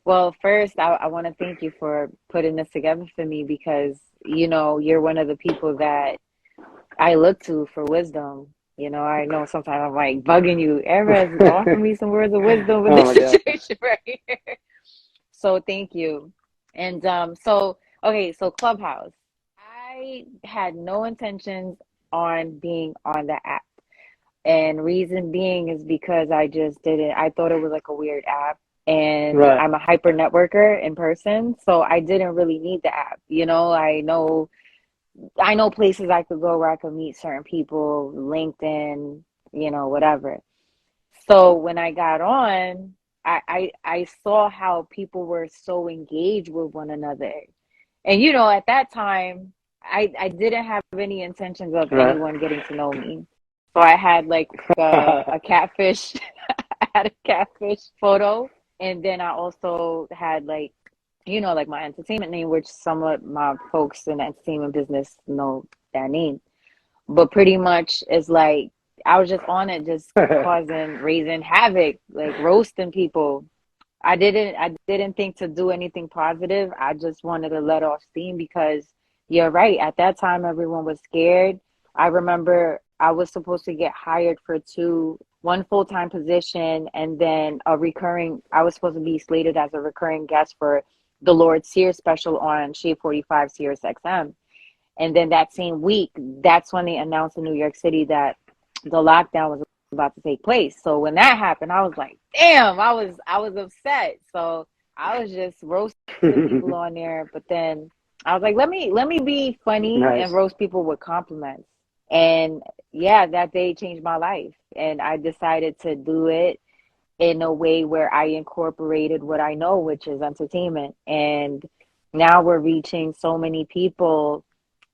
Well, first, I want to thank you for putting this together for me because, you're one of the people that I look to for wisdom. I know sometimes I'm like bugging you, Erez, offer me some words of wisdom with Oh this my God. situation right here. So thank you. And so okay, so Clubhouse. I had no intentions on being on the app. And reason being is because I just didn't, I thought it was like a weird app. And Right. I'm a hyper networker in person, so I didn't really need the app. I know places I could go where I could meet certain people, LinkedIn, whatever. So when I got on, I saw how people were so engaged with one another. And at that time, I didn't have any intentions of Right. anyone getting to know me. So I had like a catfish, I had a catfish photo. And then I also had like my entertainment name, which somewhat my folks in the entertainment business know that name. But pretty much it's like I was just on it, just raising havoc, like roasting people. I didn't think to do anything positive. I just wanted to let off steam because you're right. At that time, everyone was scared. I remember I was supposed to get hired for one full-time position and then I was supposed to be slated as a recurring guest for the Lord Sears special on Shade 45 Sirius XM. And then that same week, that's when they announced in New York City that the lockdown was about to take place. So when that happened, I was like, damn, I was upset. So I was just roasting people on there. But then I was like, let me be funny and Nice. roast people with compliments. And yeah, that day changed my life. And I decided to do it in a way where I incorporated what I know, which is entertainment. And now we're reaching so many people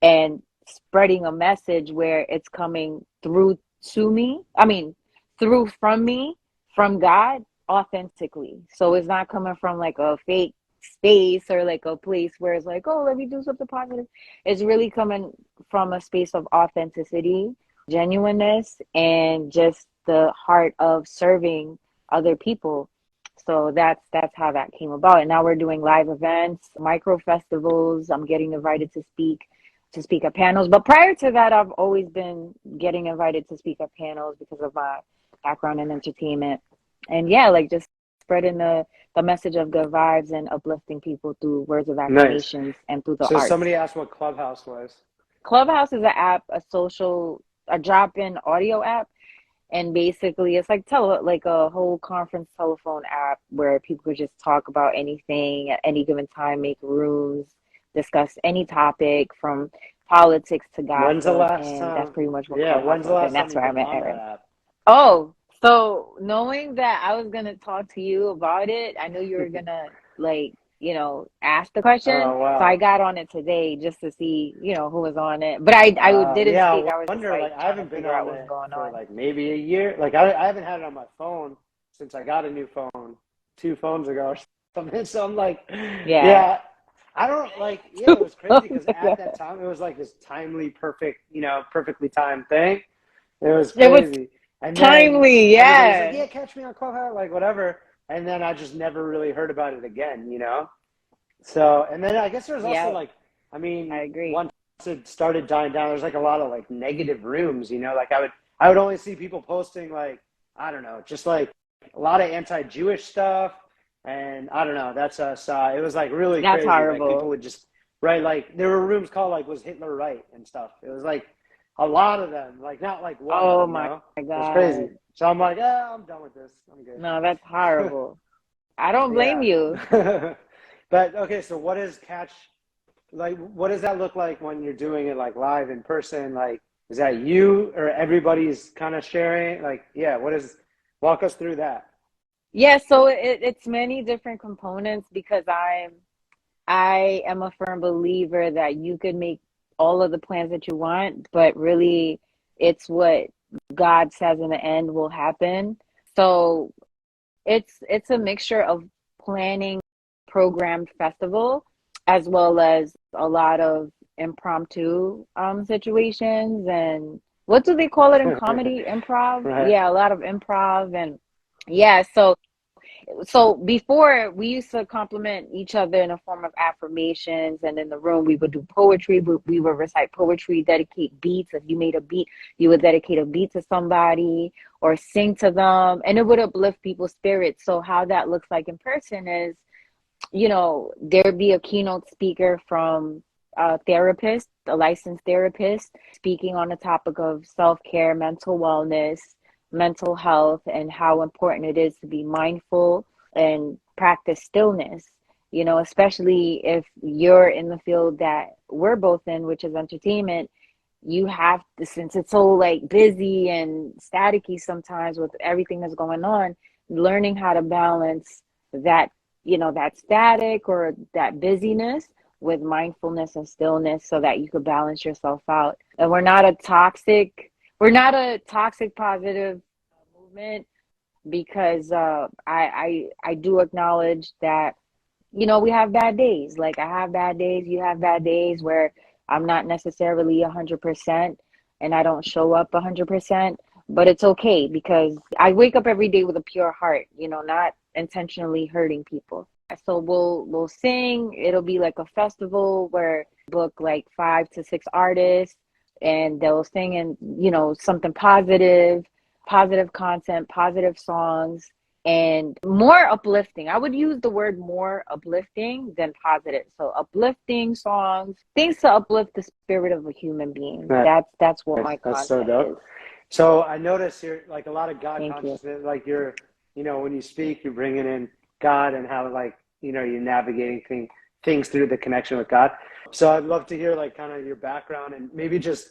and spreading a message where it's coming through to me. I mean, through from me, from God, authentically. So it's not coming from like a fake space or like a place where it's like, oh, let me do something positive. It's really coming from a space of authenticity, genuineness, and just the heart of serving other people. So that's how that came about. And now we're doing live events, micro festivals. I'm getting invited to speak at panels. But prior to that, I've always been getting invited to speak at panels because of my background in entertainment. And yeah, like just spreading the message of good vibes and uplifting people through words of Nice. affirmations and through the So arts. somebody asked what Clubhouse was. Clubhouse is an app, a drop-in audio app. And basically, it's like a whole conference telephone app where people could just talk about anything at any given time, make rooms, discuss any topic from politics to When's the gossip, last and that's time? pretty much what Yeah, Clubhouse when's the was, last and time that's you've where I been met on that Erin. app? Oh, so knowing that I was gonna talk to you about it, I knew you were gonna ask the question. Oh So I wow. got on it today just to see, who was on it. But I didn't Yeah, speak. I I was just wonder. like Like, I trying to haven't been figure out on what's it going for on. like maybe a year. Like, I haven't had it on my phone since I got a new phone 2 phones ago or something. So I'm like, Yeah. yeah, I don't like. Yeah, it was crazy because at Yeah. that time it was like this timely, perfect, perfectly timed thing. It was It was crazy. And then timely, everybody's like, yeah. yeah, catch me on Clubhouse, like whatever. And then I just never really heard about it again. So, and then I guess there's also Yeah, like, I I mean, agree. once it started dying down, there's like a lot of like negative rooms. Like I would only see people posting like, I don't know, just like a lot of anti-Jewish stuff. And I don't know, that's us. It was like really That's crazy. Like people horrible. would just, right, like there were rooms called like, was Hitler right and stuff. It was like a lot of them, like not like one, Oh you my know? It was crazy. God. So I'm like, I'm done with this. I'm No, that's good. horrible. I don't blame Yeah. you. But okay, so what is catch like what does that look like when you're doing it like live in person? Like is that you or everybody's kind of sharing? Like, yeah, walk us through that. Yeah, so it's many different components because I am a firm believer that you can make all of the plans that you want, but really it's what God says in the end will happen. So it's a mixture of planning programmed festival as well as a lot of impromptu situations and what do they call it in comedy? Improv? Right. Yeah, a lot of improv and yeah, so So before, we used to compliment each other in a form of affirmations, and in the room we would do poetry. We would recite poetry, dedicate beats. If you made a beat, you would dedicate a beat to somebody or sing to them, and it would uplift people's spirits. So how that looks like in person is, there'd be a keynote speaker from a therapist, a licensed therapist, speaking on the topic of self-care, mental wellness, mental health, and how important it is to be mindful and practice stillness, especially if you're in the field that we're both in, which is entertainment. You have to, since it's so like busy and staticky sometimes with everything that's going on, learning how to balance that, that static or that busyness with mindfulness and stillness so that you could balance yourself out. And we're not a toxic positive movement, because I do acknowledge that, we have bad days. Like, I have bad days, you have bad days where I'm not necessarily 100% and I don't show up 100%, but it's okay because I wake up every day with a pure heart, not intentionally hurting people. So we'll sing. It'll be like a festival where book like 5 to 6 artists, and they'll sing and something positive, positive content, positive songs, and more uplifting. I would use the word more uplifting than positive. So uplifting songs, things to uplift the spirit of a human being. That's what my content so dope. is. So I notice you're like a lot of God Thank consciousness. Like you're, when you speak, you're bringing in God and how you're navigating things through the connection with God. So I'd love to hear like kind of your background, and maybe just,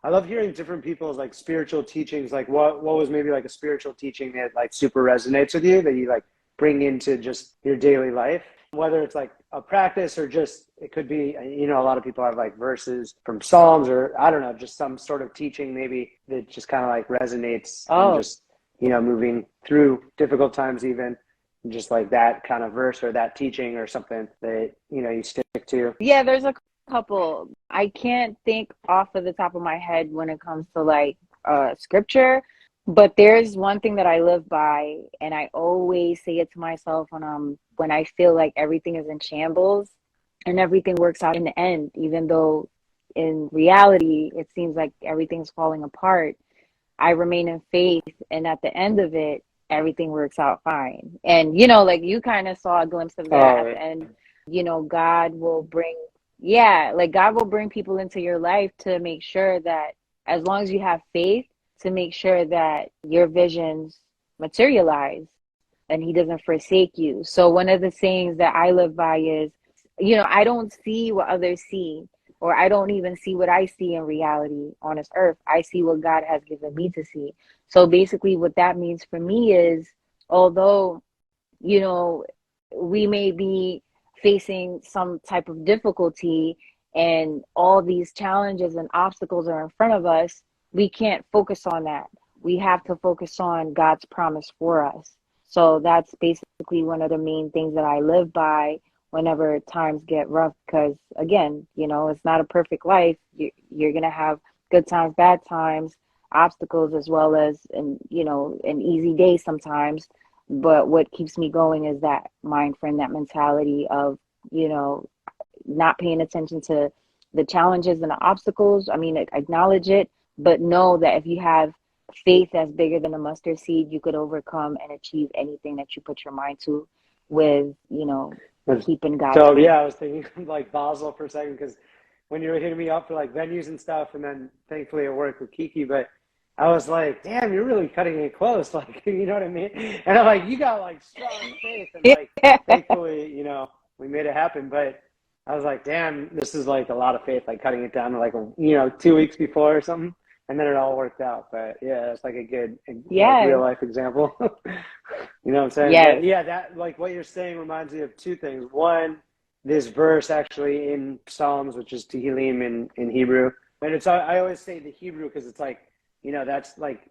I love hearing different people's like spiritual teachings. Like what was maybe like a spiritual teaching that like super resonates with you, that you like bring into just your daily life, whether it's like a practice or just, it could be, a lot of people have like verses from Psalms, or I don't know, just some sort of teaching maybe that just kind of like resonates and just, moving through difficult times, even just like that kind of verse or that teaching or something that, you stick to. Yeah, there's a couple. I can't think off of the top of my head when it comes to like scripture, but there's one thing that I live by, and I always say it to myself when I feel like everything is in shambles and everything works out in the end, even though in reality it seems like everything's falling apart. I remain in faith, and at the end of it, everything works out fine. And like you kind of saw a glimpse of that at the end. God will bring people into your life to make sure that, as long as you have faith, to make sure that your visions materialize and he doesn't forsake you. So one of the sayings that I live by is, I don't see what others see, or I don't even see what I see in reality on this earth. I see what God has given me to see. So basically what that means for me is, although, we may be facing some type of difficulty and all these challenges and obstacles are in front of us, we can't focus on that. We have to focus on God's promise for us. So that's basically one of the main things that I live by whenever times get rough, because again, it's not a perfect life. You're going to have good times, bad times, obstacles, as well as an easy day sometimes. But what keeps me going is that mind frame, that mentality of, not paying attention to the challenges and the obstacles. I mean, acknowledge it, but know that if you have faith that's bigger than a mustard seed, you could overcome and achieve anything that you put your mind to, with, keeping God. So yeah, I was thinking like Basel for a second, because when you were hitting me up for like venues and stuff, and then thankfully it worked with Kiki, but I was like, damn, you're really cutting it close. Like, you know what I mean? And I'm like, you got like strong faith, and like, thankfully, we made it happen. But I was like, damn, this is like a lot of faith, like cutting it down to like, 2 weeks before or something. And then it all worked out. But yeah, it's like a good like, real life example. You know what I'm saying? Yes. But yeah, that like what you're saying reminds me of two things. One, this verse actually in Psalms, which is Tehillim in Hebrew. And it's, I always say the Hebrew because it's like, that's like,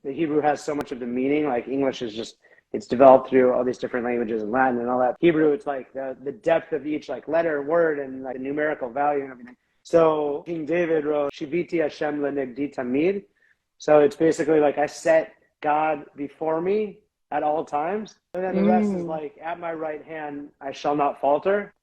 the Hebrew has so much of the meaning. Like English is just, it's developed through all these different languages and Latin and all that. Hebrew, it's like the depth of each like letter, word, and like the numerical value and everything. So King David wrote, Shiviti Hashem lenegdi tamid. So it's basically like, I set God before me at all times. And then the rest is Mm. like, at my right hand, I shall not falter,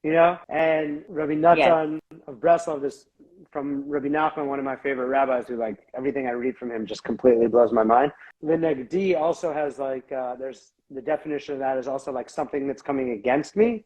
And Rabbi Yes. Natan of Breslov is from Rabbi Nachman, one of my favorite rabbis, who like everything I read from him just completely blows my mind. The Negdi also has like, there's the definition of that is also like something that's coming against me.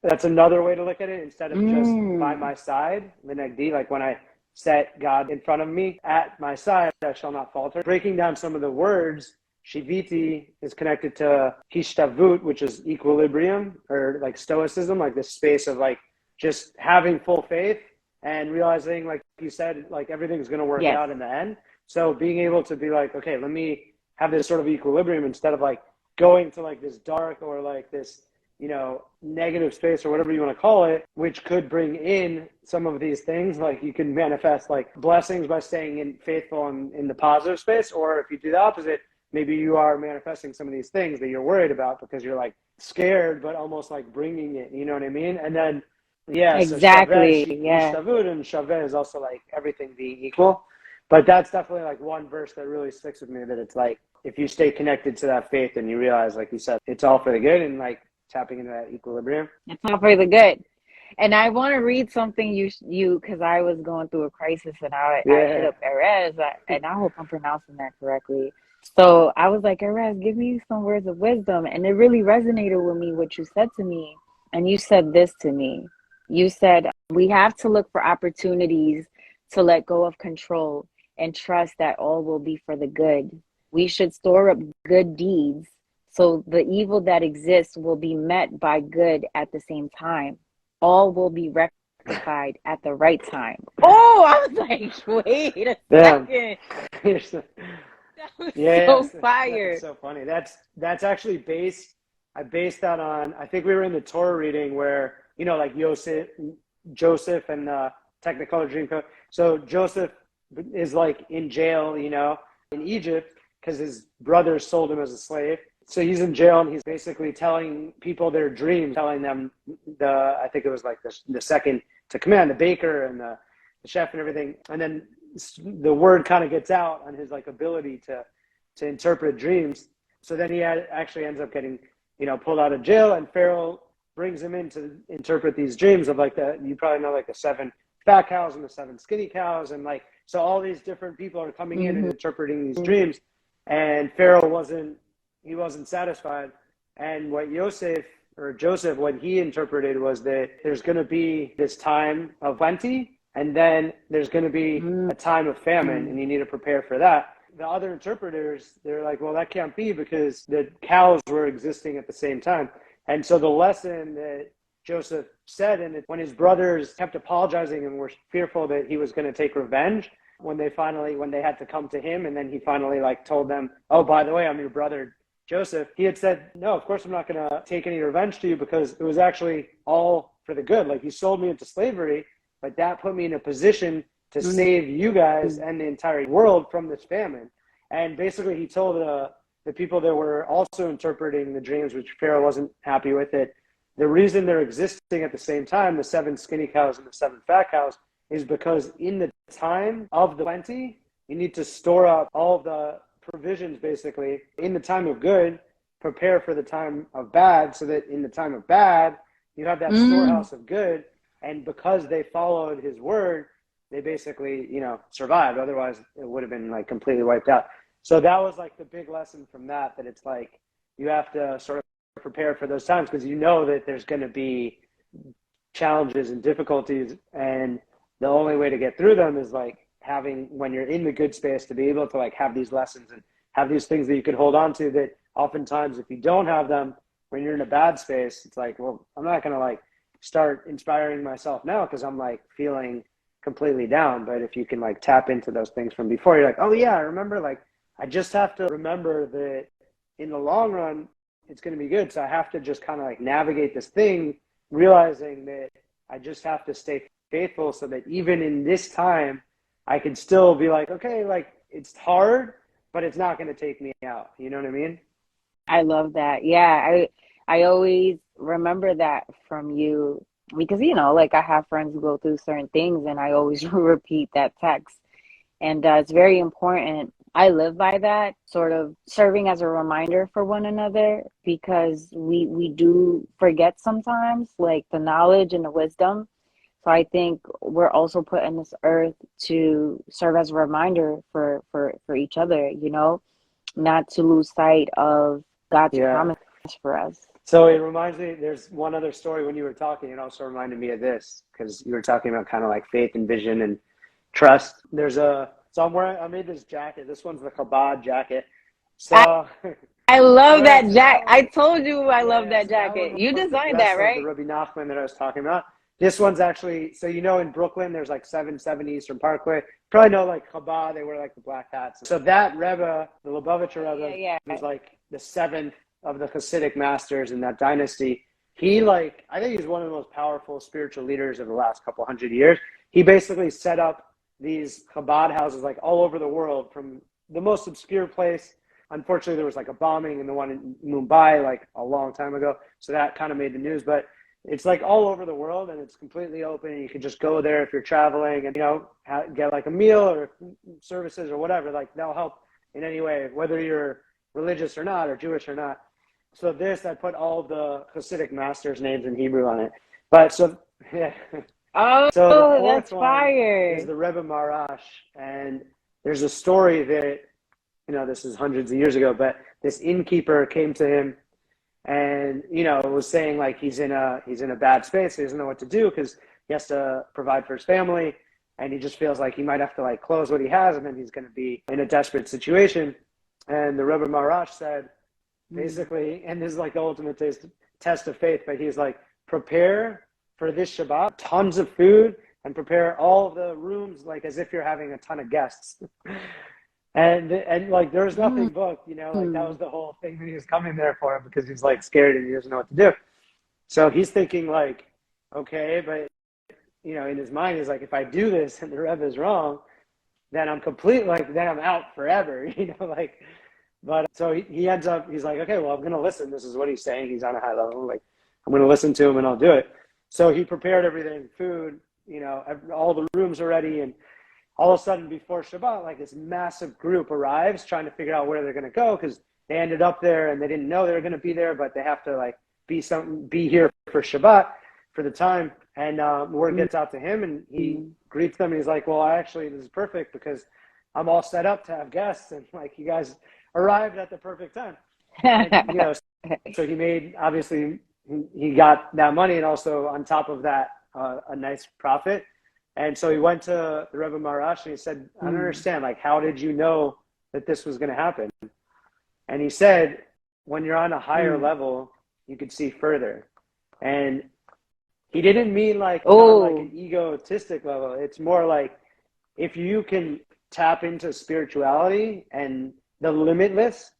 That's another way to look at it, instead of just by my side, the Negdi, like when I set God in front of me, at my side, I shall not falter. Breaking down some of the words, Shiviti is connected to Hishtavut, which is equilibrium, or like stoicism, like this space of like just having full faith and realizing, like you said, like everything's going to work Yes. out in the end. So being able to be like, okay, let me have this sort of equilibrium instead of like going to like this dark or like this, negative space or whatever you want to call it, which could bring in some of these things. Like you can manifest like blessings by staying in faithful in the positive space. Or if you do the opposite, maybe you are manifesting some of these things that you're worried about because you're like scared, but almost like bringing it, you know what I mean? And then, yeah, so Exactly. Shaveh, Yeah. Hishtavut, and Shaveh is also like everything being equal. But that's definitely like one verse that really sticks with me, that it's like, if you stay connected to that faith and you realize, like you said, it's all for the good, and like tapping into that equilibrium. It's all for the good. And I want to read something because I was going through a crisis and I hit Yeah. up Erez, and I hope I'm pronouncing that correctly. So I was like, Erez, give me some words of wisdom. And it really resonated with me what you said to me. And you said this to me. You said, we have to look for opportunities to let go of control and trust that all will be for the good. We should store up good deeds so the evil that exists will be met by good at the same time. All will be rectified at the right time. Oh, I was like, wait a Damn. second. That was so Yes, that's fire. so funny. That's actually I based that on, I think we were in the Torah reading where, like Joseph and the Technicolor Dreamcoat. So Joseph is like in jail, in Egypt, because his brothers sold him as a slave. So he's in jail and he's basically telling people their dreams, telling them I think it was like the second to command, the baker and the chef and everything. And then the word kind of gets out on his like ability to interpret dreams. So then he actually ends up getting, pulled out of jail, and Pharaoh brings him in to interpret these dreams of like you probably know, like the 7 fat cows and the 7 skinny cows. And like, so all these different people are coming in and interpreting these dreams, and Pharaoh wasn't satisfied. And what Joseph, what he interpreted was that there's going to be this time of plenty, and then there's going to be a time of famine, and you need to prepare for that. The other interpreters, they're like, well, that can't be because the cows were existing at the same time. And so the lesson that Joseph said, and when his brothers kept apologizing and were fearful that he was going to take revenge, when they had to come to him, and then he finally like told them, oh, by the way, I'm your brother Joseph, he had said, no, of course I'm not going to take any revenge to you, because it was actually all for the good. Like, you sold me into slavery, but that put me in a position to save you guys and the entire world from this famine. And basically he told the people that were also interpreting the dreams, which Pharaoh wasn't happy with it, the reason they're existing at the same time, the 7 skinny cows and the 7 fat cows, is because in the time of the plenty, you need to store up all of the provisions, basically. In the time of good, prepare for the time of bad, so that in the time of bad, you have that storehouse of good. And because they followed his word, they basically, survived. Otherwise, it would have been like completely wiped out. So that was like the big lesson from that it's like, you have to sort of prepare for those times, because you know that there's going to be challenges and difficulties, and the only way to get through them is like when you're in the good space, to be able to like have these lessons and have these things that you could hold on to, that oftentimes if you don't have them when you're in a bad space, it's like, well, I'm not going to like start inspiring myself now because I'm like feeling completely down. But if you can like tap into those things from before, you're like, oh yeah, I remember, like, I just have to remember that in the long run, it's going to be good. So I have to just kind of like navigate this thing, realizing that I just have to stay faithful, so that even in this time, I can still be like, okay, like, it's hard, but it's not going to take me out. You know what I mean? I love that. Yeah, I always remember that from you, because like I have friends who go through certain things, and I always repeat that text. And it's very important I live by that, sort of serving as a reminder for one another, because we do forget sometimes, like the knowledge and the wisdom. So I think we're also put in this earth to serve as a reminder for each other, not to lose sight of God's Yeah. promise for us. So it reminds me, there's one other story when you were talking, it also reminded me of this, because you were talking about kind of like faith and vision and trust. I made this jacket. This one's the Chabad jacket. I, So, I all love right, that so jacket. that I one, told you I love yeah, that so that one jacket. You was the designed that, dress of the right? Rabbi Nachman that I was talking about. This one's actually, so in Brooklyn, there's like 770 Eastern Parkway. Probably know like Chabad, they wear like the black hats. So that Rebbe, the Lubavitcher Rebbe, Yeah, was yeah. like the seventh of the Hasidic masters in that dynasty. I think he's one of the most powerful spiritual leaders of the last couple hundred years. He basically set up these Chabad houses like all over the world, from the most obscure place. Unfortunately, there was like a bombing in the one in Mumbai like a long time ago. So that kind of made the news, but it's like all over the world, and it's completely open. And you can just go there if you're traveling and, get like a meal or services or whatever. Like they'll help in any way, whether you're religious or not, or Jewish or not. So I put all of the Hasidic masters' names in Hebrew on it. But so, yeah. Oh, So the fourth that's one is fire. the Rebbe Marash. And there's a story that, this is hundreds of years ago, but this innkeeper came to him and, was saying like he's in a bad space. He doesn't know what to do because he has to provide for his family. And he just feels like he might have to like close what he has, and then he's going to be in a desperate situation. And the Rebbe Marash said, basically, and this is like the ultimate test of faith, but he's like, prepare for this Shabbat tons of food and prepare all of the rooms like as if you're having a ton of guests. and like there's nothing booked, like that was the whole thing that he was coming there for, because he's like scared and he doesn't know what to do. So he's thinking like, okay, but in his mind he's like, if I do this and the Rebbe is wrong, then then I'm out forever, like. But so he ends up, he's like, okay, well, I'm going to listen. This is what he's saying. He's on a high level. Like, I'm going to listen to him and I'll do it. So he prepared everything, food, all the rooms are ready. And all of a sudden before Shabbat, like this massive group arrives trying to figure out where they're going to go, because they ended up there and they didn't know they were going to be there, but they have to like be here for Shabbat for the time. And word gets out to him and he greets them. And he's like, well, this is perfect because I'm all set up to have guests. And like, you guys arrived at the perfect time. And, so he got that money, and also on top of that, a nice profit. And so he went to the Rebbe Marash and he said, I don't understand, like, how did you know that this was going to happen? And he said, when you're on a higher level, you could see further. And he didn't mean like on like an egotistic level. It's more like if you can tap into spirituality and the limitless,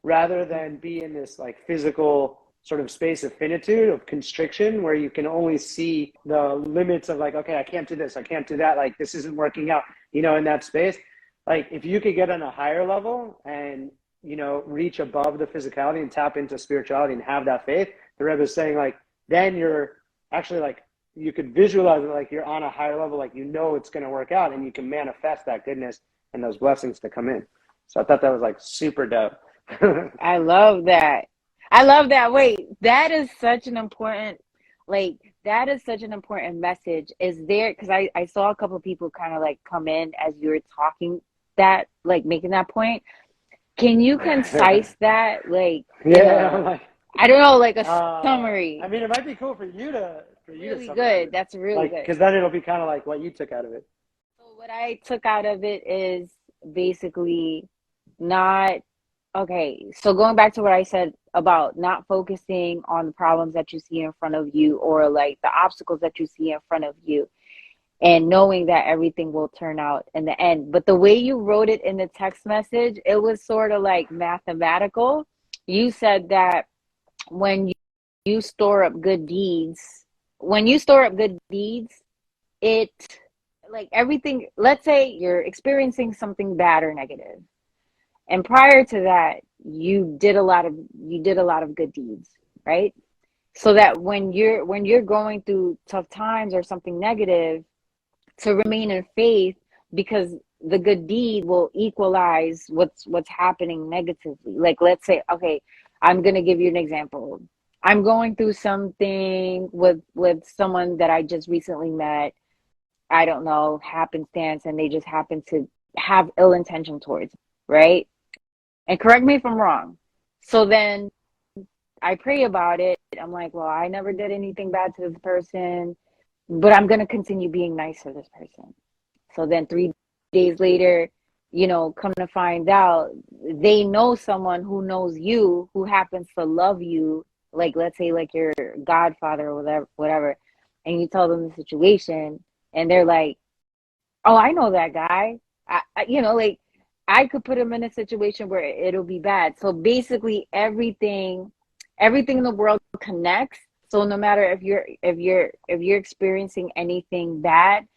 rather than be in this like physical sort of space of finitude, of constriction, where you can only see the limits of like, okay, I can't do this, I can't do that, like this isn't working out, in that space. Like if you could get on a higher level and, reach above the physicality and tap into spirituality and have that faith, the Rebbe is saying like, then you're actually like, you could visualize it like you're on a higher level, like it's going to work out, and you can manifest that goodness and those blessings to come in. So I thought that was like super dope. I love that. I love that. Wait, that is such an important, message. Is there, because I saw a couple of people kind of like come in as you were talking that, like making that point. Can you concise that? Like, I don't know, like a summary. I mean, it might be cool for you to Really good. That's really good. Because then it'll be kind of like what you took out of it. So what I took out of it is basically not, okay, so going back to what I said about not focusing on the problems that you see in front of you, or like the obstacles that you see in front of you, and knowing that everything will turn out in the end. But the way you wrote it in the text message, it was sort of like mathematical. You said that when you store up good deeds, it, like everything, let's say you're experiencing something bad or negative, and prior to that you did a lot of good deeds, right? So that when you're going through tough times or something negative, to remain in faith, because the good deed will equalize what's happening negatively. Like, let's say, okay, I'm gonna give you an example. I'm going through something with someone that I just recently met. I don't know, happenstance, and they just happen to have ill intention towards me, right? And correct me if I'm wrong. So then I pray about it. I'm like, well, I never did anything bad to this person, but I'm gonna continue being nice to this person. So then 3 days later, come to find out, they know someone who knows you, who happens to love you, like, let's say, like your godfather or whatever, and you tell them the situation, and they're like, oh, I know that guy. Like, I could put him in a situation where it'll be bad. So basically, everything in the world connects. So no matter if you're experiencing anything bad,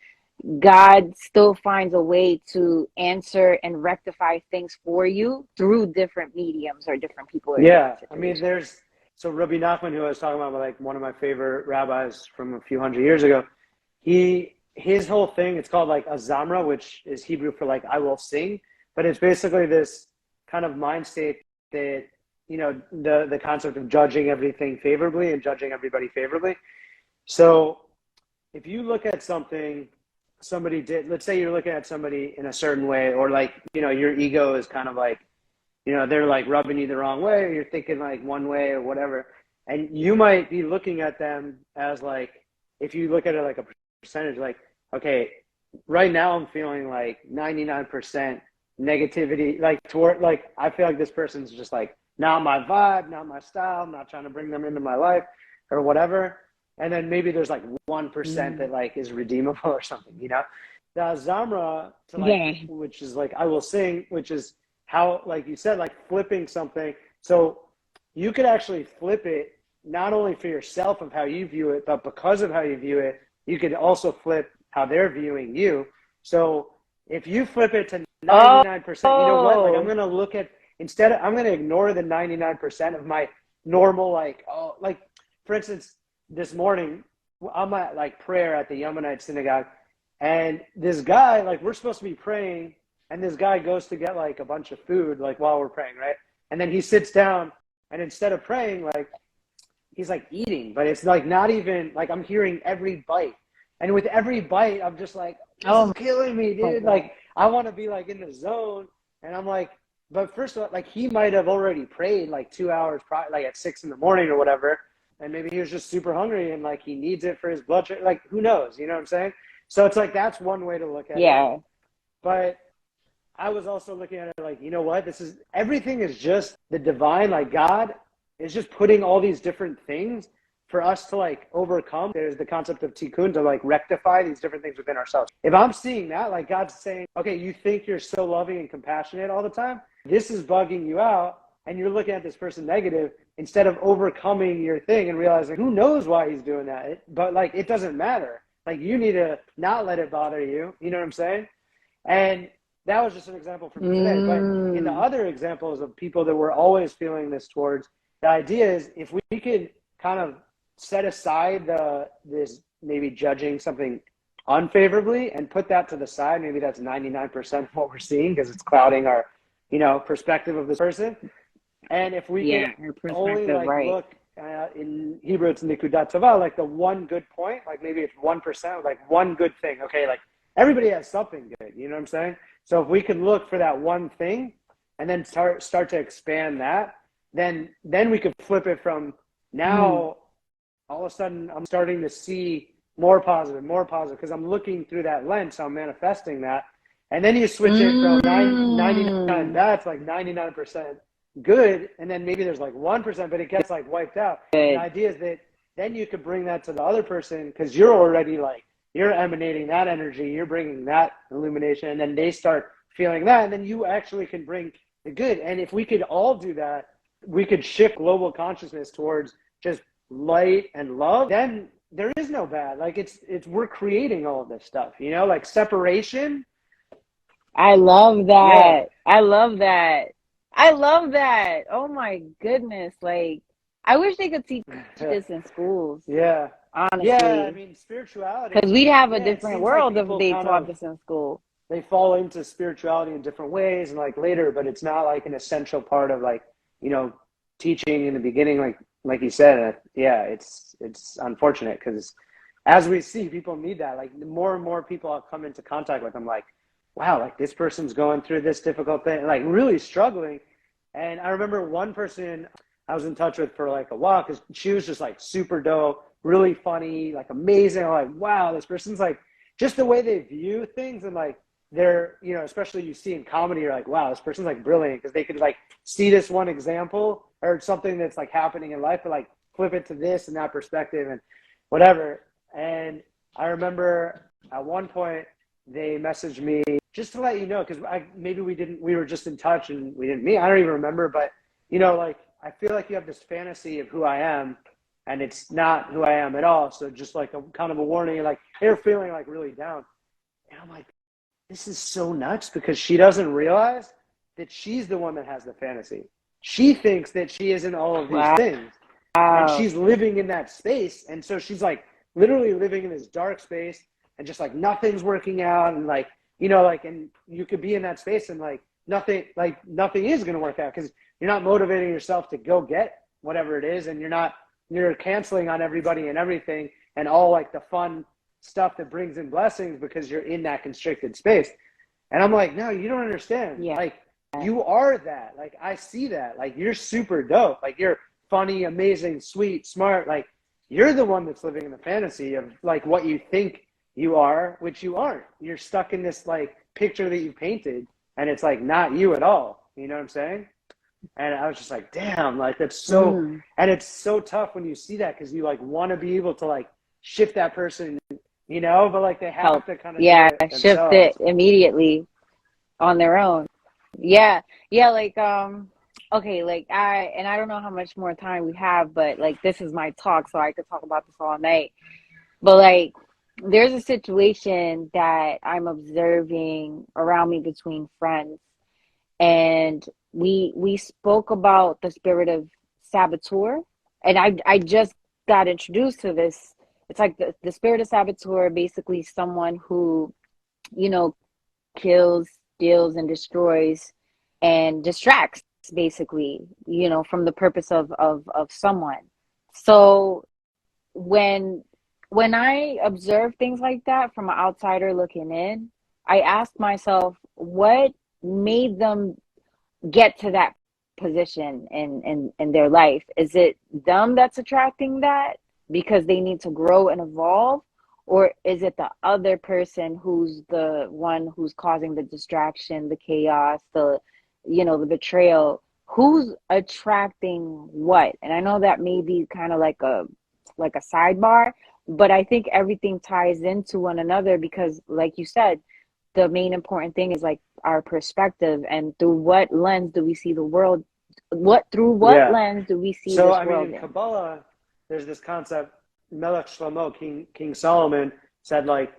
God still finds a way to answer and rectify things for you through different mediums or different people or Yeah, different I mean, situations. so Rabbi Nachman, who I was talking about, like one of my favorite rabbis from a few hundred years ago, his whole thing, it's called like a zamra, which is Hebrew for like I will sing, but it's basically this kind of mind state that, the concept of judging everything favorably and judging everybody favorably. So if you look at something somebody did, let's say you're looking at somebody in a certain way, or like, your ego is kind of like, they're like rubbing you the wrong way, or you're thinking like one way or whatever. And you might be looking at them as like, if you look at it like a percentage, like, okay, right now I'm feeling like 99% negativity, like toward, like, I feel like this person's just like, not my vibe, not my style, I'm not trying to bring them into my life or whatever. And then maybe there's like 1% that like is redeemable or something, The Zamra, to like, Yeah. which is like I will sing, which is how, like you said, like flipping something. So you could actually flip it not only for yourself of how you view it, but because of how you view it, you could also flip how they're viewing you. So if you flip it to 99%, you know what? Like, I'm going to look at, I'm going to ignore the 99% of my normal, like, for instance, this morning, I'm at like prayer at the 𝙀𝙀𝙀 synagogue, and this guy, like, we're supposed to be praying, and this guy goes to get like a bunch of food, like, while we're praying, right? And then he sits down, and instead of praying, like, he's like eating, but it's like not even, like, I'm hearing every bite. And with every bite, I'm just like, this is killing me, dude. Like, I want to be like in the zone. And I'm like, but first of all, like, he might have already prayed like 2 hours, like at 6 a.m. or whatever. And maybe he was just super hungry and like he needs it for his blood sugar. Like, who knows? You know what I'm saying? So it's like, that's one way to look at it. But I was also looking at it like, you know what? Everything is just the divine, like God is just putting all these different things for us to like overcome. There's the concept of tikkun, to like rectify these different things within ourselves. If I'm seeing that, like God's saying, okay, you think you're so loving and compassionate all the time, this is bugging you out, and you're looking at this person negative instead of overcoming your thing and realizing who knows why he's doing that. But like, it doesn't matter. Like, you need to not let it bother you. You know what I'm saying? And that was just an example from today. But in the other examples of people that we're always feeling this towards, the idea is if we could kind of set aside this maybe judging something unfavorably and put that to the side, maybe that's 99% of what we're seeing because it's clouding our, perspective of this person. And if we can only like look, in Hebrew it's nikudat tova, like the one good point, like maybe it's 1%, like one good thing. Okay, like everybody has something good, you know what I'm saying? So if we can look for that one thing and then start to expand that, then we could flip it from now, all of a sudden I'm starting to see more positive, because I'm looking through that lens, so I'm manifesting that. And then you switch it from 99, that's like 99% good, and then maybe there's like 1%, but it gets like wiped out. The idea is that then you could bring that to the other person because you're already like, you're emanating that energy, you're bringing that illumination, and then they start feeling that, and then you actually can bring the good. And if we could all do that, we could shift global consciousness towards just light and love, then there is no bad. Like, it's we're creating all of this stuff, like separation. I love that. I love that. Oh my goodness. Like, I wish they could teach this in schools. Honestly. Yeah, I mean, spirituality. Because we'd have a different world if they taught this in school. they fall into spirituality in different ways and like later, but it's not like an essential part of like, teaching in the beginning, like you said. Yeah, it's unfortunate because as we see, people need that. Like the more and more people I'll come into contact with, I'm like, wow, like this person's going through this difficult thing, like really struggling. And I remember one person I was in touch with for like a while because she was just like super dope, really funny, like amazing. I'm like, wow, this person's like, just the way they view things and like they're, especially you see in comedy, you're like, wow, this person's like brilliant because they could like see this one example or something that's like happening in life, but like flip it to this and that perspective and whatever. And I remember at one point they messaged me just to let you know, because maybe we were just in touch and we didn't meet. I don't even remember, but like I feel like you have this fantasy of who I am and it's not who I am at all. So just like a kind of a warning, like they're feeling like really down. And I'm like, this is so nuts because she doesn't realize that she's the one that has the fantasy. She thinks that she isn't all of these things. And she's living in that space. And so she's like literally living in this dark space and just like nothing's working out. And like, and you could be in that space and like nothing is going to work out because you're not motivating yourself to go get whatever it is. And you're canceling on everybody and everything and all like the fun stuff that brings in blessings because you're in that constricted space. And I'm like, no, you don't understand. Yeah. Like you are that. Like I see that. Like you're super dope. Like you're funny, amazing, sweet, smart. Like you're the one that's living in the fantasy of like what you think you are, which you aren't. You're stuck in this like picture that you painted and it's like not you at all. You know what I'm saying? And I was just like, damn, like that's so, and it's so tough when you see that because you like want to be able to like shift that person, but like they have to kind of do it shift it immediately on their own. Yeah. Like, okay, like I don't know how much more time we have, but like this is my talk, so I could talk about this all night. But like, there's a situation that I'm observing around me between friends, and we spoke about the spirit of saboteur, and I just got introduced to this. It's like the spirit of saboteur, basically someone who, kills, steals, and destroys and distracts, basically, from the purpose of someone. So when I observe things like that from an outsider looking in, I ask myself, what made them get to that position in their life? Is it them that's attracting that because they need to grow and evolve? Or is it the other person who's the one who's causing the distraction, the chaos, the betrayal? Who's attracting what? And I know that may be kind of like a sidebar, but I think everything ties into one another because, like you said, the main important thing is like our perspective and through what lens do we see the world? Through what lens do we see this world? So I mean, in Kabbalah, there's this concept. Melech Shlomo, King Solomon, said like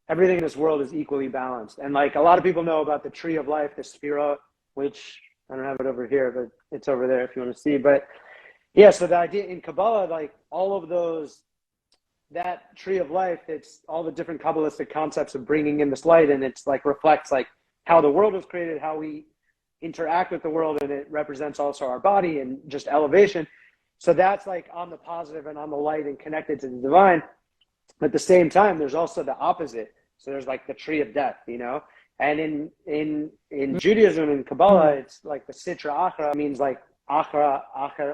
everything in this world is equally balanced. And like a lot of people know about the tree of life, the Sphira, which I don't have it over here, but it's over there if you want to see. But yeah, so the idea in Kabbalah, like all of those, that tree of life, it's all the different Kabbalistic concepts of bringing in this light, and it's like reflects like how the world was created, how we interact with the world, and it represents also our body and just elevation. So that's like on the positive and on the light and connected to the divine. But at the same time, there's also the opposite. So there's like the tree of death, And in Judaism and Kabbalah, it's like the Sitra Achra means like Achra,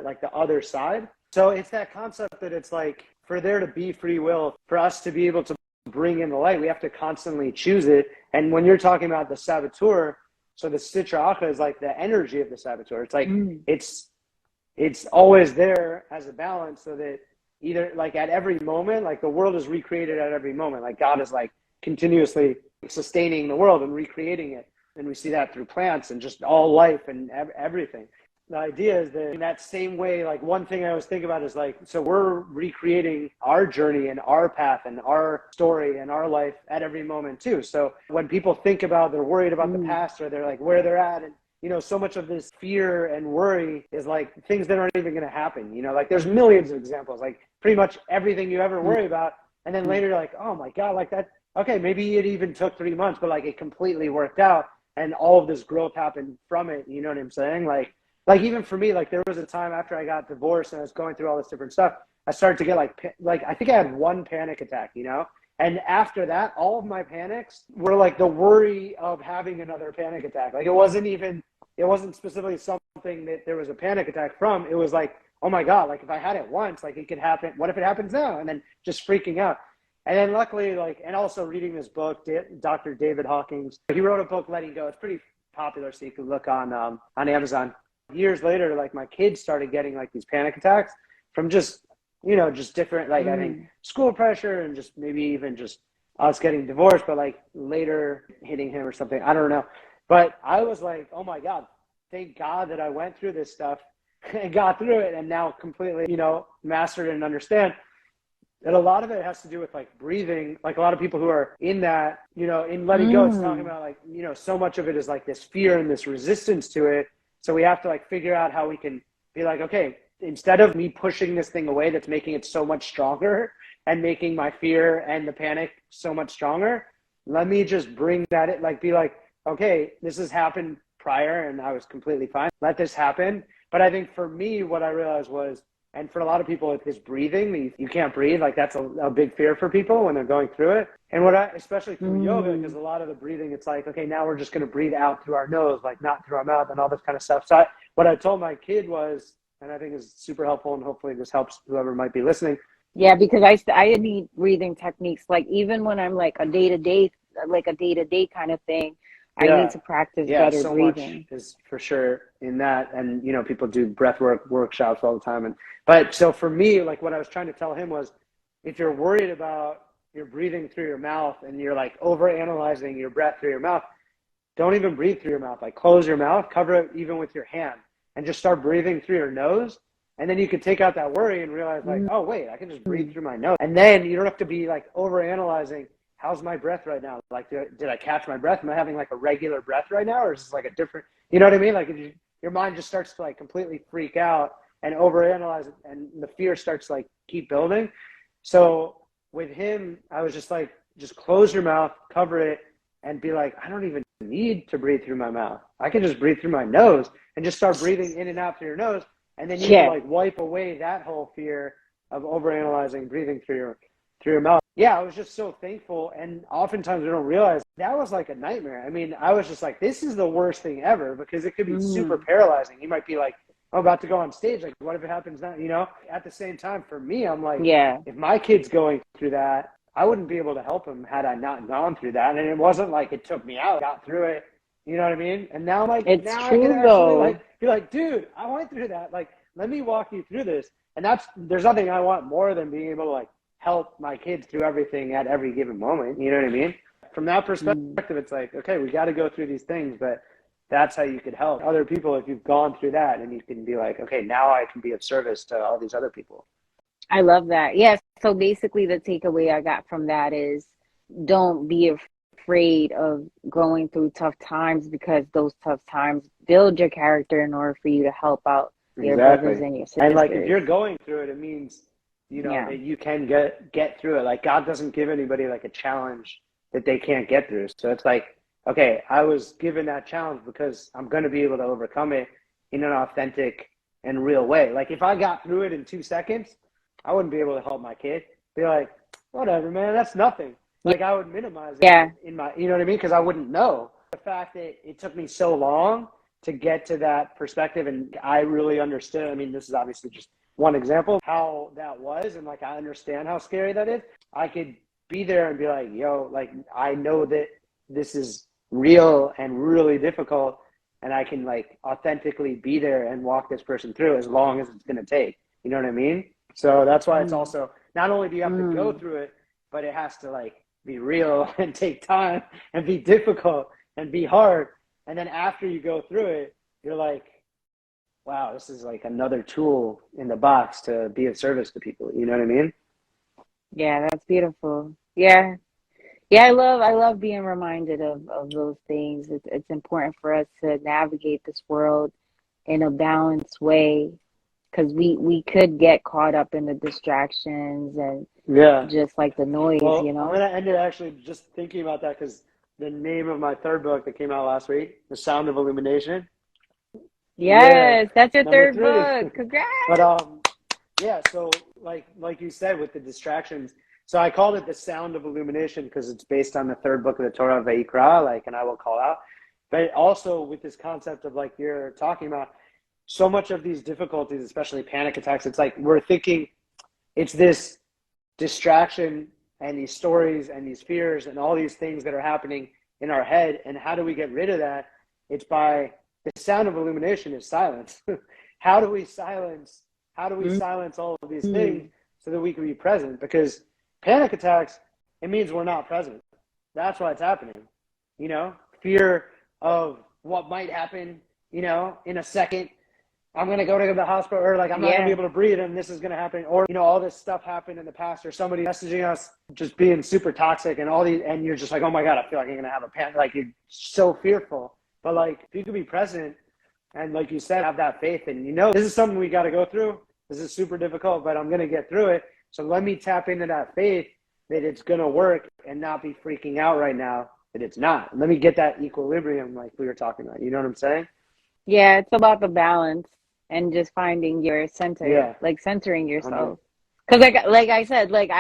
like the other side. So it's that concept that it's like for there to be free will, for us to be able to bring in the light, we have to constantly choose it. And when you're talking about the saboteur, so the Sitra Achra is like the energy of the saboteur. It's like it's always there as a balance, so that either like at every moment, like the world is recreated at every moment. Like God is like continuously sustaining the world and recreating it. And we see that through plants and just all life and everything. The idea is that in that same way, like one thing I always think about is like, so we're recreating our journey and our path and our story and our life at every moment too. So when people think about, they're worried about the past or they're like where they're at, and so much of this fear and worry is like things that aren't even going to happen. Like there's millions of examples, like pretty much everything you ever worry about. And then later you're like, oh my God, like okay, maybe it even took 3 months, but like it completely worked out and all of this growth happened from it. You know what I'm saying? Like even for me, like there was a time after I got divorced and I was going through all this different stuff, I started to get like I think I had one panic attack, you know? And after that, all of my panics were like the worry of having another panic attack. Like it wasn't specifically something that there was a panic attack from. It was like, oh my God, like if I had it once, like it could happen. What if it happens now? And then just freaking out. And then luckily, like, and also reading this book, Dr. David Hawkins, he wrote a book, Letting Go. It's pretty popular, so you can look on Amazon. Years later, like my kids started getting like these panic attacks from just, you know, just different, like I think school pressure and just maybe even just us getting divorced, but like later hitting him or something. I don't know. But I was like, oh my God, thank God that I went through this stuff and got through it and now completely, you know, mastered it and understand. And a lot of it has to do with like breathing. Like a lot of people who are in that, you know, in letting go, it's talking about like, you know, so much of it is like this fear and this resistance to it. So we have to like figure out how we can be like, okay, instead of me pushing this thing away that's making it so much stronger and making my fear and the panic so much stronger, let me just bring that in, like be like, okay, this has happened prior and I was completely fine. Let this happen. But I think for me, what I realized was, and for a lot of people, it is breathing. You can't breathe. Like that's a big fear for people when they're going through it. And especially through yoga, because a lot of the breathing, it's like, okay, now we're just going to breathe out through our nose, like not through our mouth and all this kind of stuff. So what I told my kid was, and I think is super helpful, and hopefully this helps whoever might be listening. Yeah, because I need breathing techniques. Like even when I'm like a day-to-day kind of thing, I need to practice better so breathing. Much is for sure in that. And, you know, people do breath work workshops all the time. But so for me, like what I was trying to tell him was, if you're worried about your breathing through your mouth and you're like over analyzing your breath through your mouth, don't even breathe through your mouth. Like close your mouth, cover it even with your hand, and just start breathing through your nose. And then you can take out that worry and realize like, oh wait, I can just breathe through my nose. And then you don't have to be like over analyzing, how's my breath right now? Like, did I catch my breath? Am I having like a regular breath right now? Or is this like a different, you know what I mean? Like your mind just starts to like completely freak out and overanalyze it, and the fear starts to like keep building. So with him, I was just like, just close your mouth, cover it, and be like, I don't even need to breathe through my mouth. I can just breathe through my nose and just start breathing in and out through your nose. And then you can like wipe away that whole fear of overanalyzing, breathing through your mouth. Yeah, I was just so thankful. And oftentimes we don't realize that was like a nightmare. I mean, I was just like, this is the worst thing ever, because it could be super paralyzing. You might be like, I'm about to go on stage. Like, what if it happens now? You know, at the same time, for me, I'm like, if my kid's going through that, I wouldn't be able to help him had I not gone through that. And it wasn't like it took me out, got through it. You know what I mean? And now I'm like, it's now true, I can actually though. like be like, dude, I went through that. Like, let me walk you through this. And there's nothing I want more than being able to like help my kids through everything at every given moment. You know what I mean? From that perspective, it's like, okay, we got to go through these things, but that's how you could help other people if you've gone through that, and you can be like, okay, now I can be of service to all these other people. I love that. Yes. So basically the takeaway I got from that is, don't be afraid of going through tough times, because those tough times build your character in order for you to help out your brothers and your sisters. And like, if you're going through it, it means, you know, that you can get through it. Like, God doesn't give anybody like a challenge that they can't get through. So it's like, okay, I was given that challenge because I'm going to be able to overcome it in an authentic and real way. Like, if I got through it in 2 seconds, I wouldn't be able to help my kid. Be like, whatever, man, that's nothing. Like, I would minimize it in my, you know what I mean? Because I wouldn't know. The fact that it took me so long to get to that perspective, and I really understood. I mean, this is obviously just one example of how that was, and like, I understand how scary that is. I could be there and be like, yo, like, I know that this is real and really difficult, and I can like authentically be there and walk this person through as long as it's going to take. You know what I mean? So that's why it's also, not only do you have to go through it, but it has to like be real and take time and be difficult and be hard. And then after you go through it, you're like, wow, this is like another tool in the box to be of service to people. You know what I mean? Yeah, that's beautiful. Yeah. Yeah, I love being reminded of those things. It's important for us to navigate this world in a balanced way, because we could get caught up in the distractions and Yeah. just like the noise, Well, you I'm know? gonna end it actually just thinking about that because the name of my third book that came out last week, The Sound of Illumination. Yeah, Yes, that's your number third three. book. Congrats. But yeah. So like you said with the distractions, so I called it The Sound of Illumination because it's based on the third book of the Torah, Vayikra, like, and I will call out. But also with this concept of like you're talking about, so much of these difficulties, especially panic attacks, it's like we're thinking it's this distraction and these stories and these fears and all these things that are happening in our head. And how do we get rid of that? It's by the sound of illumination is silence. How do we silence all of these things so that we can be present? Because panic attacks, it means we're not present. That's why it's happening. You know, fear of what might happen, you know, in a second. I'm going to go to the hospital, or like I'm not going to be able to breathe and this is going to happen. Or, you know, all this stuff happened in the past, or somebody messaging us just being super toxic and all these, and you're just like, oh my God, I feel like I'm going to have a panic. Like you're so fearful. But like if you could be present and like you said, have that faith and you know, this is something we got to go through. This is super difficult, but I'm going to get through it. So let me tap into that faith that it's going to work and not be freaking out right now that it's not. Let me get that equilibrium like we were talking about. You know what I'm saying? Yeah, it's about the balance and just finding your center, Yeah. like centering 100. yourself. Because like I said, like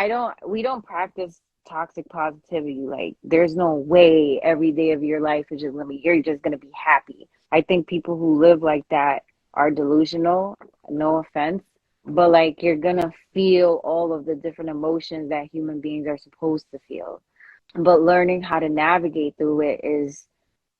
we don't practice toxic positivity. Like there's no way every day of your life is just you're just gonna be happy. I think people who live like that are delusional, no offense, but like you're gonna feel all of the different emotions that human beings are supposed to feel. But learning how to navigate through it is,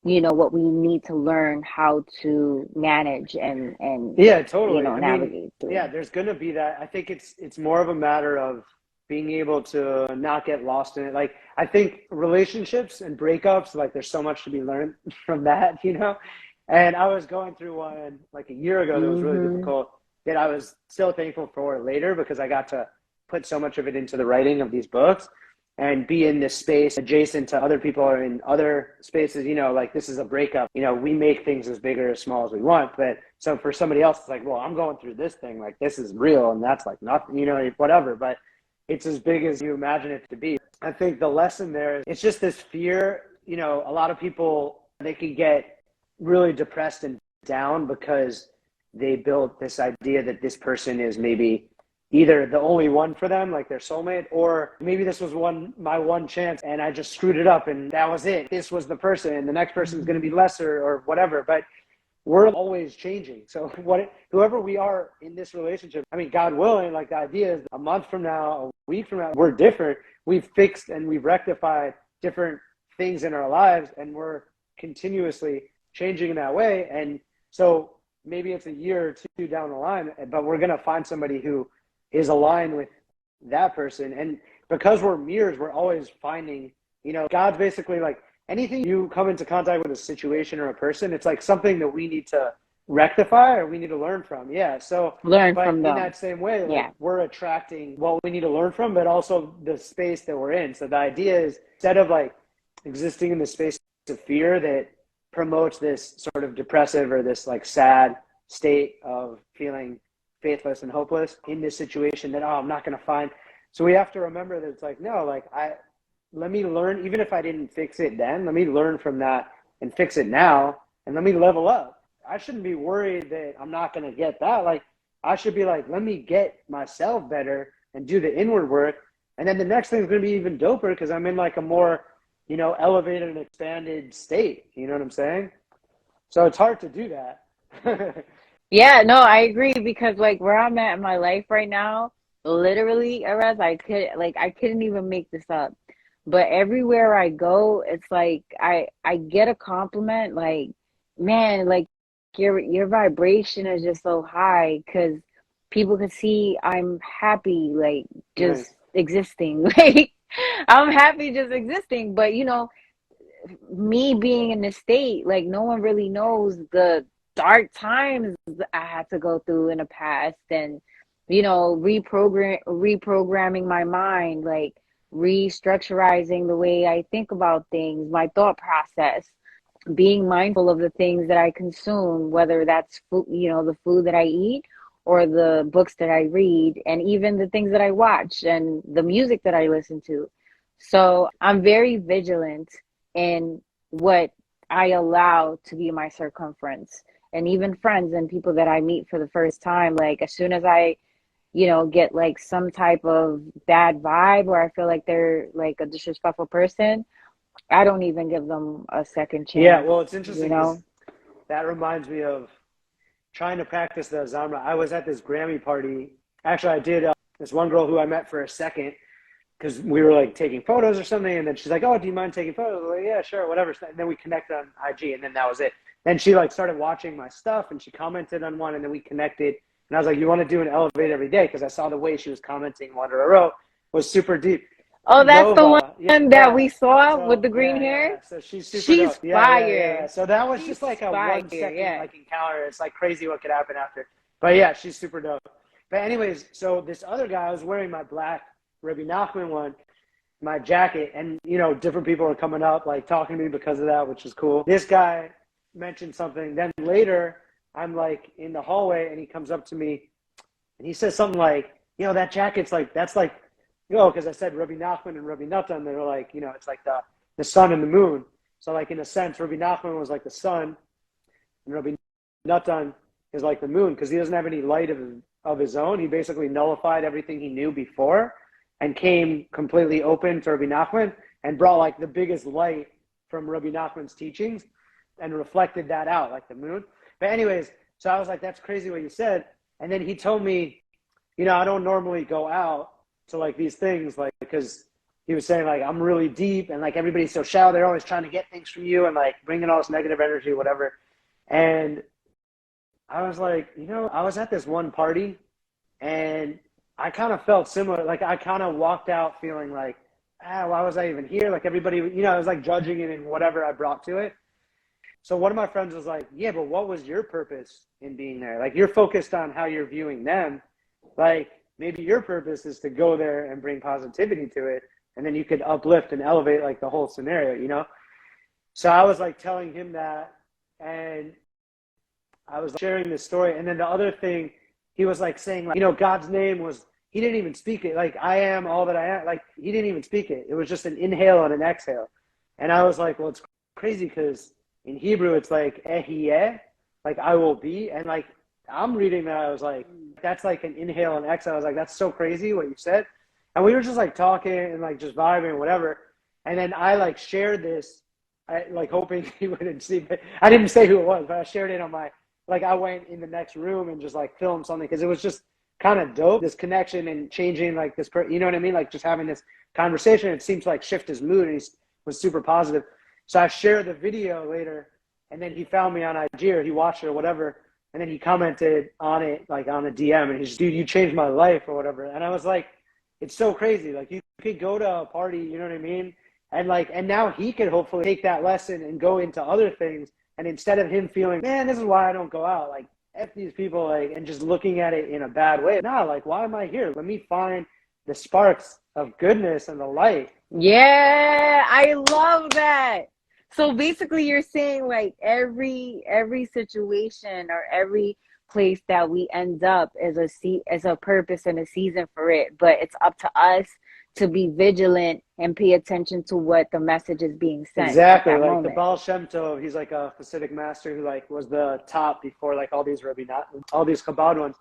you know, what we need to learn how to manage and Yeah, you totally. know, I mean, navigate yeah, through. there's going to be that. I think it's more of a matter of being able to not get lost in it. Like I think relationships and breakups, like there's so much to be learned from that, you know. And I was going through one like a year ago that was really difficult that I was still thankful for later because I got to put so much of it into the writing of these books and be in this space adjacent to other people or in other spaces, you know, like this is a breakup. You know, we make things as big or as small as we want. But so for somebody else, it's like, well, I'm going through this thing, like this is real and that's like nothing, you know, whatever. But it's as big as you imagine it to be. I think the lesson there is it's just this fear, you know, a lot of people, they can get really depressed and down because they built this idea that this person is maybe either the only one for them, like their soulmate, or maybe this was my one chance and I just screwed it up and that was it. This was the person and the next person is going to be lesser or whatever. But we're always changing. So whoever we are in this relationship, I mean, God willing, like the idea is a month from now, a week from now, we're different. We've fixed and we've rectified different things in our lives and we're continuously changing in that way. And so maybe it's a year or two down the line, but we're going to find somebody who is aligned with that person. And because we're mirrors, we're always finding, you know, God's basically like anything you come into contact with a situation or a person, it's like something that we need to rectify or we need to learn from. Yeah. So, Learn but from in them. that same way, like Yeah. we're attracting what we need to learn from, but also the space that we're in. So the idea is instead of like existing in the space of fear that promotes this sort of depressive or this like sad state of feeling faithless and hopeless in this situation that, oh, I'm not going to find. So we have to remember that it's like, no, like let me learn, even if I didn't fix it then, let me learn from that and fix it now and let me level up. I shouldn't be worried that I'm not going to get that. Like I should be like, let me get myself better and do the inward work. And then the next thing is going to be even doper because I'm in like a more, you know, elevated and expanded state. You know what I'm saying? So it's hard to do that. Yeah, no, I agree because like where I'm at in my life right now, literally, Erez, I couldn't even make this up. But everywhere I go, it's like I get a compliment like, man, like your vibration is just so high because people can see I'm happy, like just Nice. existing. Like I'm happy just existing. But you know, me being in the state, like no one really knows the dark times I had to go through in the past and you know, reprogramming my mind, like restructurizing the way I think about things, my thought process, being mindful of the things that I consume, whether that's food, you know, the food that I eat or the books that I read, and even the things that I watch and the music that I listen to. So I'm very vigilant in what I allow to be my circumference. And even friends and people that I meet for the first time, like as soon as I, get like some type of bad vibe or I feel like they're like a disrespectful person, I don't even give them a second Yeah, chance, well, it's you interesting because know? that reminds me of trying to practice the Zamra. I was at this Grammy party. Actually, I did this one girl who I met for a second because we were like taking photos or something. And then she's like, "Oh, do you mind taking photos?" I was like, "Yeah, sure, whatever." And then we connected on IG, and then that was it. Then she like started watching my stuff and she commented on one, and then we connected. And I was like, "You want to do an elevate every day?" Because I saw the way she was commenting one in a row was super deep. Oh, that's the Nova, one that yeah. we saw with So the green hair. So she's super She's dope. Yeah. fire. So that was She's just like a fire. 1 second Yeah. like encounter. It's like crazy what could happen after. But yeah, she's super dope. But anyways, so this other guy, I was wearing my black Rabbi Nachman one, my jacket, and different people are coming up like talking to me because of that, which is cool. This guy mentioned something. Then later, I'm like in the hallway, and he comes up to me, and he says something like, that jacket's like that's like, because I said Rabbi Nachman and Rabbi Natan, they were like, it's like the sun and the moon. So like in a sense, Rabbi Nachman was like the sun, and Rabbi Natan is like the moon because he doesn't have any light of his own. He basically nullified everything he knew before and came completely open to Rabbi Nachman and brought like the biggest light from Rabbi Nachman's teachings and reflected that out like the moon. But anyways, so I was like, that's crazy what you said. And then he told me, I don't normally go out to like these things, like, because he was saying like, I'm really deep and like everybody's so shallow. They're always trying to get things from you and like bringing all this negative energy, whatever. And I was like, I was at this one party and I kind of felt similar. Like I kind of walked out feeling like, why was I even here? Like everybody, I was like judging it and whatever I brought to it. So one of my friends was like, yeah, but what was your purpose in being there? Like you're focused on how you're viewing them. Like maybe your purpose is to go there and bring positivity to it. And then you could uplift and elevate like the whole scenario, So I was like telling him that, and I was sharing this story. And then the other thing, he was like saying, like, God's name was, he didn't even speak it. Like, I am all that I am. Like, he didn't even speak it. It was just an inhale and an exhale. And I was like, well, it's crazy because in Hebrew, it's like, 𝙀𝙖𝙑, like, I will be. And like, I'm reading that. I was like, that's like an inhale and exhale. I was like, that's so crazy what you said. And we were just like talking and like just vibing and whatever. And then I like shared this, like hoping he wouldn't see it. I didn't say who it was, but I shared it on my, like I went in the next room and just like filmed something because it was just kind of dope, this connection and changing like this, you know what I mean? Like just having this conversation, it seems to like shift his mood and he was super positive. So I shared the video later and then he found me on IG or he watched it or whatever. And then he commented on it, like on a DM and he's just, dude, you changed my life or whatever. And I was like, it's so crazy. Like you could go to a party, you know what I mean? And like, and now he could hopefully take that lesson and go into other things. And instead of him feeling, man, this is why I don't go out, like, F these people, like, and just looking at it in a bad way. Nah, like, why am I here? Let me find the sparks of goodness and the light. Yeah, I love that. So basically you're saying like every situation or every place that we end up as a purpose and a season for it, but it's up to us to be vigilant and pay attention to what the message is being sent at Exactly. that Like the moment. Baal Shem Tov, he's like a Hasidic master who like was the top before like all these all these Chabad ones.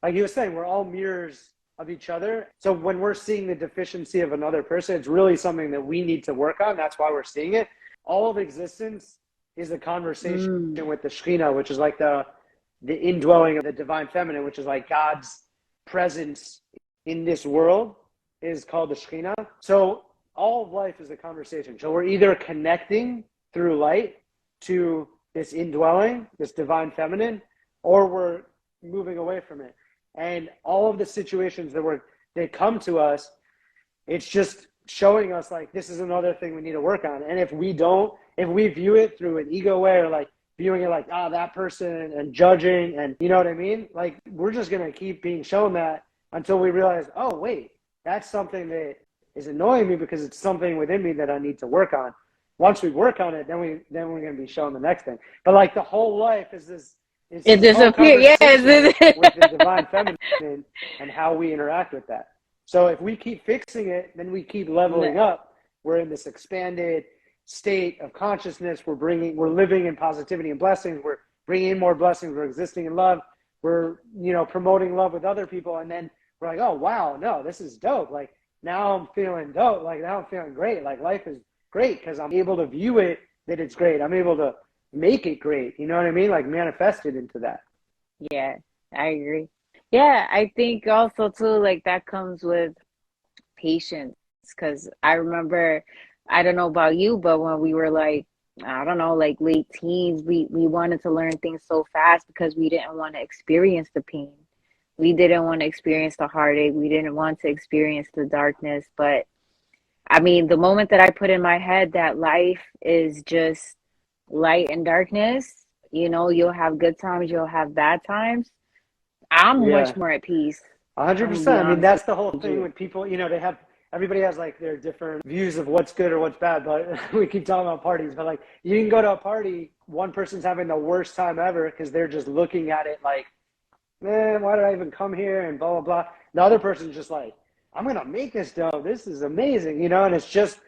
Like he was saying, we're all mirrors of each other. So when we're seeing the deficiency of another person, it's really something that we need to work on. That's why we're seeing it. All of existence is a conversation with the Shekhinah, which is like the indwelling of the divine feminine, which is like God's presence in this world is called the Shekhinah. So all of life is a conversation. So we're either connecting through light to this indwelling, this divine feminine, or we're moving away from it. And all of the situations that come to us, it's just showing us like this is another thing we need to work on. And if we view it through an ego way or like viewing it like, that person and judging and you know what I mean? Like we're just gonna keep being shown that until we realize, oh wait, that's something that is annoying me because it's something within me that I need to work on. Once we work on it, then we're gonna be shown the next thing. But like the whole life is this It this whole disappeared. conversation Yes. with the divine feminine and how we interact with that. So if we keep fixing it, then we keep leveling up. We're in this expanded state of consciousness. We're living in positivity and blessings. We're bringing in more blessings. We're existing in love. We're, promoting love with other people. And then we're like, oh, wow, no, this is dope. Like, now I'm feeling dope. Like, now I'm feeling great. Like, life is great because I'm able to view it that it's great. I'm able to make it great. You know what I mean? Like, manifest it into that. Yeah, I agree. Yeah, I think also too, like that comes with patience. Because I remember, I don't know about you, but when we were like, I don't know, like late teens, we wanted to learn things so fast because we didn't want to experience the pain. We didn't want to experience the heartache. We didn't want to experience the darkness. But I mean, the moment that I put in my head that life is just light and darkness, you'll have good times, you'll have bad times. I'm Yeah, much more at peace. I'm gonna 100%. be I mean, honest that's the whole with thing you. with people, everybody has like their different views of what's good or what's bad, but we keep talking about parties, but like you can go to a party, one person's having the worst time ever because they're just looking at it like, man, why did I even come here? And blah, blah, blah. The other person's just like, I'm going to make this dough. This is amazing, and it's just,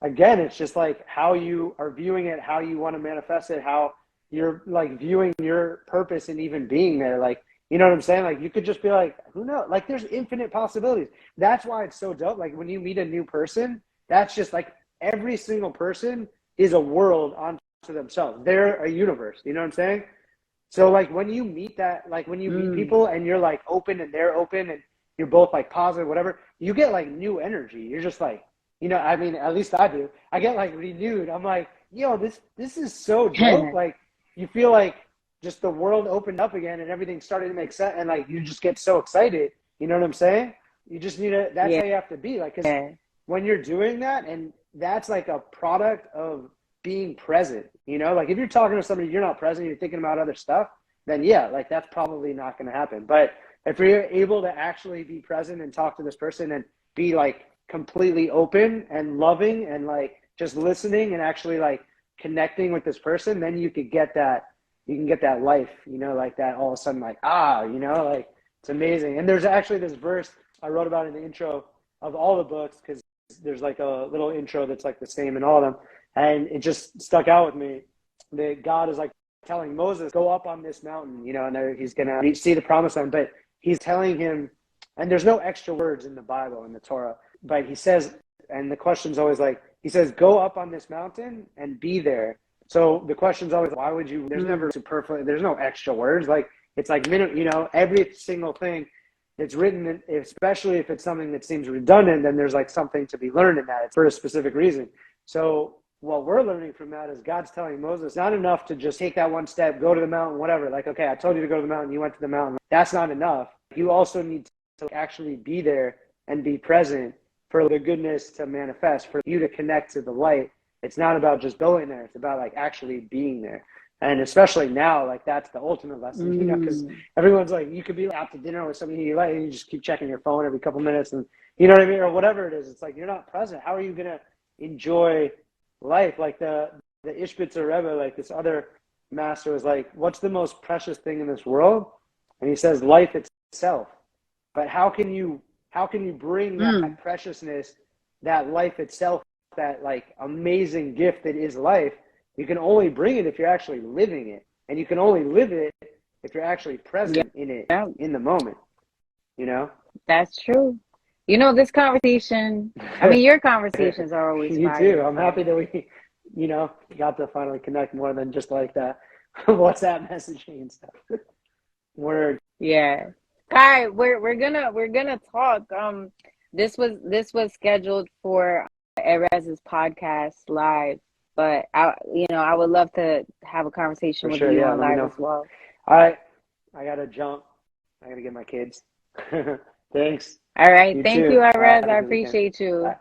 again, it's just like how you are viewing it, how you want to manifest it, how you're like viewing your purpose and even being there. Like, you know what I'm saying? Like, you could just be like, who knows? Like, there's infinite possibilities. That's why it's so dope. Like, when you meet a new person, that's just like every single person is a world onto themselves. They're a universe. You know what I'm saying? So, like, when you meet when you meet people and you're like open and they're open and you're both like positive, whatever, you get like new energy. You're just like, I mean, at least I do. I get like renewed. I'm like, yo, this is so dope. Like, you feel like just the world opened up again and everything started to make sense. And like, you just get so excited. You know what I'm saying? You just need to, that's Yeah. how you have to be. Like, cause when you're doing that, and that's like a product of being present, like if you're talking to somebody, you're not present, you're thinking about other stuff, then yeah, like that's probably not going to happen. But if you're able to actually be present and talk to this person and be like completely open and loving and like just listening and actually like connecting with this person, then you could get that, life, like that all of a sudden, like, like it's amazing. And there's actually this verse I wrote about in the intro of all the books, because there's like a little intro that's like the same in all of them. And it just stuck out with me that God is like telling Moses, go up on this mountain, and he's going to see the promised land. But he's telling him, and there's no extra words in the Bible, in the Torah, but he says, and the question's always like, he says, go up on this mountain and be there. So the question's always, why would you, there's never superfluous, there's no extra words. Like, it's like, every single thing that's written, especially if it's something that seems redundant, then there's like something to be learned in that. It's for a specific reason. So what we're learning from that is God's telling Moses, not enough to just take that one step, go to the mountain, whatever. Like, okay, I told you to go to the mountain, you went to the mountain. That's not enough. You also need to actually be there and be present for the goodness to manifest, for you to connect to the light. It's not about just going there. It's about like actually being there. And especially now, like that's the ultimate lesson, because everyone's like, you could be out to dinner with somebody you like, and you just keep checking your phone every couple minutes, and you know what I mean? Or whatever it is. It's like, you're not present. How are you going to enjoy life? Like the 𝙀𝙀𝙀𝙀 Rebbe, like this other master was like, what's the most precious thing in this world? And he says, life itself. But how can you bring that preciousness, that life itself, that like amazing gift that is life? You can only bring it if you're actually living it. And you can only live it if you're actually present in it, in the moment, That's true. This conversation, I mean, your conversations are always You fire. too. I'm happy that we, got to finally connect more than just like that WhatsApp messaging and stuff. Word. Yeah. All right, we're gonna talk. This was scheduled for Erez's podcast live, but I would love to have a conversation For with sure, you yeah, on let me live know. as well. All right. I got to jump. I got to get my kids. Thanks. All right. You Thank too. you, All right, Erez. have I a good weekend. appreciate you. Bye.